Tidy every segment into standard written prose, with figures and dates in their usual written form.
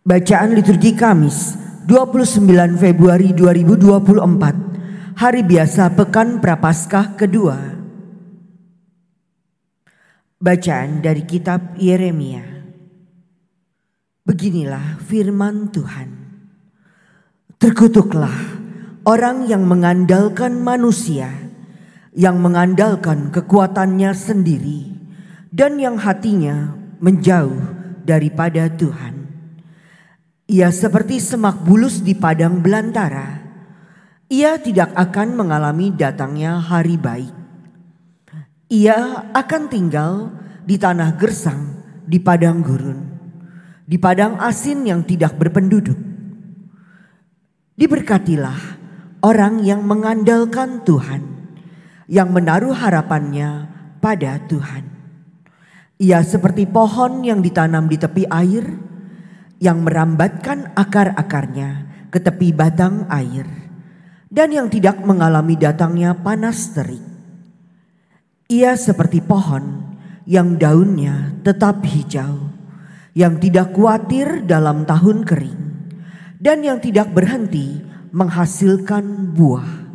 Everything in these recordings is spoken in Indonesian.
Bacaan liturgi Kamis 29 Februari 2024, hari biasa Pekan Prapaskah kedua. Bacaan dari kitab Yeremia. Beginilah firman Tuhan. Terkutuklah orang yang mengandalkan manusia, yang mengandalkan kekuatannya sendiri, dan yang hatinya menjauh daripada Tuhan. Ia seperti semak bulus di padang belantara. Ia tidak akan mengalami datangnya hari baik. Ia akan tinggal di tanah gersang, di padang gurun, di padang asin yang tidak berpenduduk. Diberkatilah orang yang mengandalkan Tuhan, yang menaruh harapannya pada Tuhan. Ia seperti pohon yang ditanam di tepi air, yang merambatkan akar-akarnya ke tepi batang air, dan yang tidak mengalami datangnya panas terik. Ia seperti pohon yang daunnya tetap hijau, yang tidak khawatir dalam tahun kering, dan yang tidak berhenti menghasilkan buah.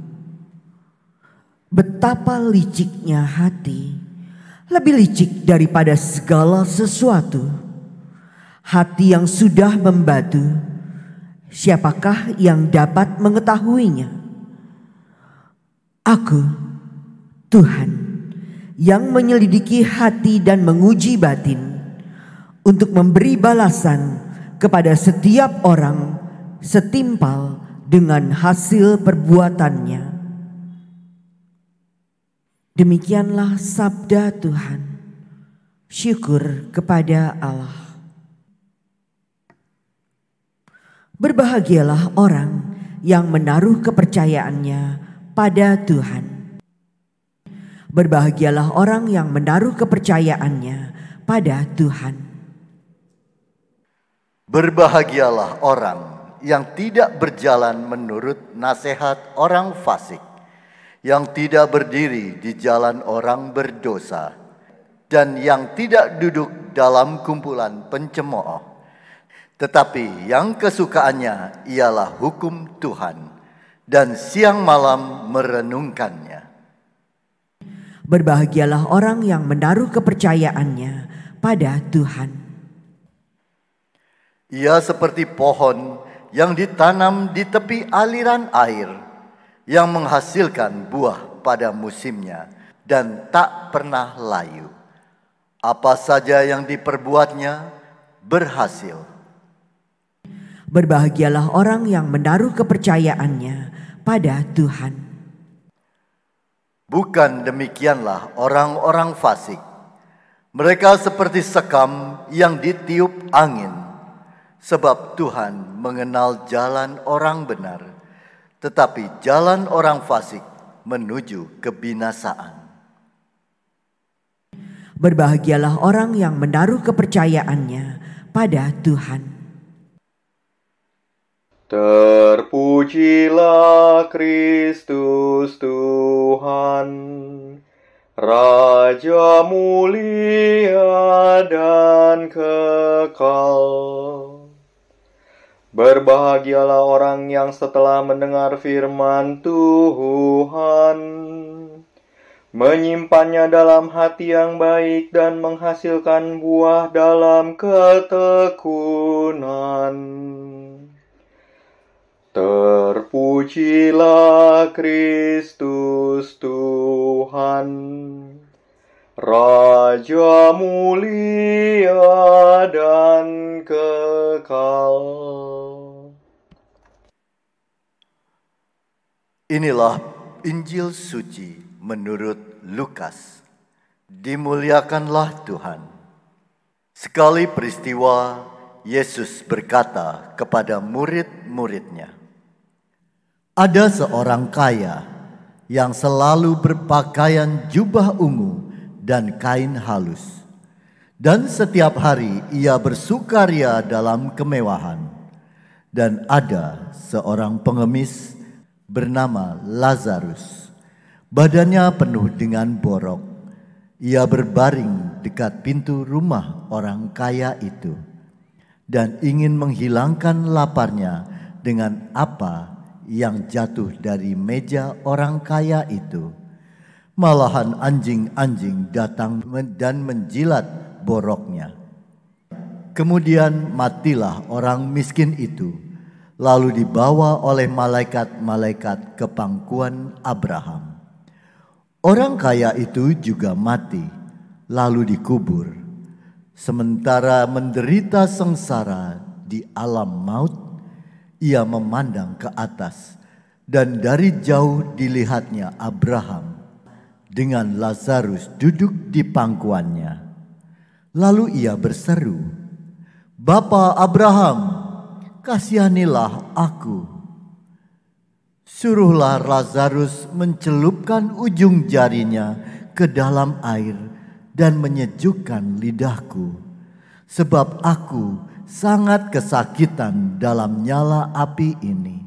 Betapa liciknya hati, lebih licik daripada segala sesuatu. Hati yang sudah membatu, siapakah yang dapat mengetahuinya? Aku, Tuhan, yang menyelidiki hati dan menguji batin, untuk memberi balasan kepada setiap orang setimpal dengan hasil perbuatannya. Demikianlah sabda Tuhan. Syukur kepada Allah. Berbahagialah orang yang menaruh kepercayaannya pada Tuhan. Berbahagialah orang yang menaruh kepercayaannya pada Tuhan. Berbahagialah orang yang tidak berjalan menurut nasihat orang fasik, yang tidak berdiri di jalan orang berdosa, dan yang tidak duduk dalam kumpulan pencemooh. Tetapi yang kesukaannya ialah hukum Tuhan, dan siang malam merenungkannya. Berbahagialah orang yang menaruh kepercayaannya pada Tuhan. Ia seperti pohon yang ditanam di tepi aliran air, yang menghasilkan buah pada musimnya dan tak pernah layu. Apa saja yang diperbuatnya berhasil. Berbahagialah orang yang menaruh kepercayaannya pada Tuhan. Bukan demikianlah orang-orang fasik. Mereka seperti sekam yang ditiup angin. Sebab Tuhan mengenal jalan orang benar, tetapi jalan orang fasik menuju kebinasaan. Berbahagialah orang yang menaruh kepercayaannya pada Tuhan. Terpujilah Kristus Tuhan, Raja mulia dan kekal. Berbahagialah orang yang setelah mendengar firman Tuhan, menyimpannya dalam hati yang baik dan menghasilkan buah dalam ketekunan. Terpujilah Kristus Tuhan, Raja mulia dan kekal. Inilah Injil suci menurut Lukas. Dimuliakanlah Tuhan. Sekali peristiwa, Yesus berkata kepada murid-muridnya, "Ada seorang kaya yang selalu berpakaian jubah ungu dan kain halus, dan setiap hari ia bersukaria dalam kemewahan. Dan ada seorang pengemis bernama Lazarus, badannya penuh dengan borok. Ia berbaring dekat pintu rumah orang kaya itu, dan ingin menghilangkan laparnya dengan apa yang jatuh dari meja orang kaya itu. Malahan anjing-anjing datang dan menjilat boroknya. Kemudian matilah orang miskin itu, lalu dibawa oleh malaikat-malaikat ke pangkuan Abraham. Orang kaya itu juga mati, lalu dikubur. Sementara menderita sengsara di alam maut, ia memandang ke atas, dan dari jauh dilihatnya Abraham dengan Lazarus duduk di pangkuannya. Lalu ia berseru, "Bapa Abraham, kasihanilah aku. Suruhlah Lazarus mencelupkan ujung jarinya ke dalam air dan menyejukkan lidahku, sebab aku sangat kesakitan dalam nyala api ini."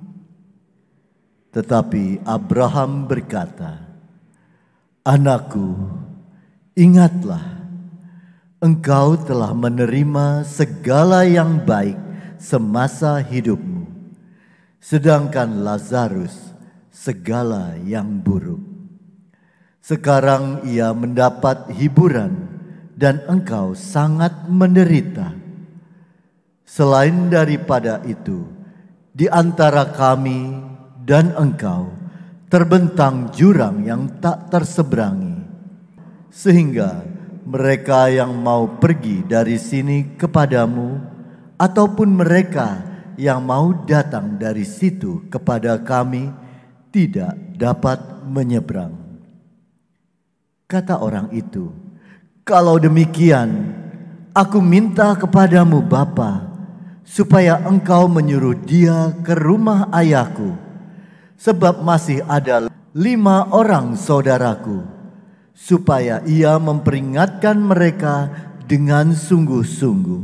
Tetapi Abraham berkata, "Anakku, ingatlah, engkau telah menerima segala yang baik semasa hidupmu, sedangkan Lazarus segala yang buruk. Sekarang ia mendapat hiburan dan engkau sangat menderita. Selain daripada itu, di antara kami dan engkau terbentang jurang yang tak terseberangi, sehingga mereka yang mau pergi dari sini kepadamu ataupun mereka yang mau datang dari situ kepada kami tidak dapat menyeberang." Kata orang itu, "Kalau demikian, aku minta kepadamu Bapa, supaya engkau menyuruh dia ke rumah ayahku, sebab masih ada 5 orang saudaraku, supaya ia memperingatkan mereka dengan sungguh-sungguh,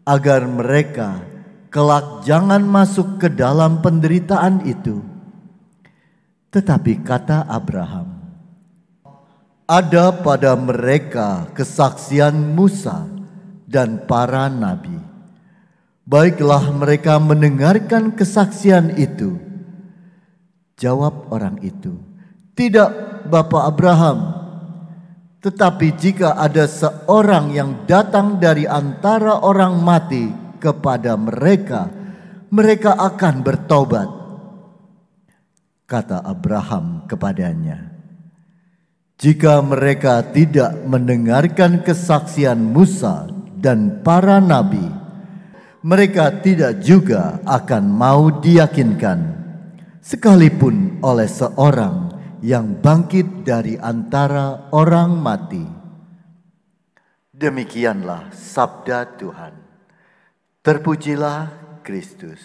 agar mereka kelak jangan masuk ke dalam penderitaan itu." Tetapi kata Abraham, "Ada pada mereka kesaksian Musa dan para nabi. Baiklah mereka mendengarkan kesaksian itu." Jawab orang itu, "Tidak, Bapa Abraham. Tetapi jika ada seorang yang datang dari antara orang mati kepada mereka, mereka akan bertobat." Kata Abraham kepadanya, "Jika mereka tidak mendengarkan kesaksian Musa dan para nabi, mereka tidak juga akan mau diyakinkan, sekalipun oleh seorang yang bangkit dari antara orang mati." Demikianlah sabda Tuhan. Terpujilah Kristus.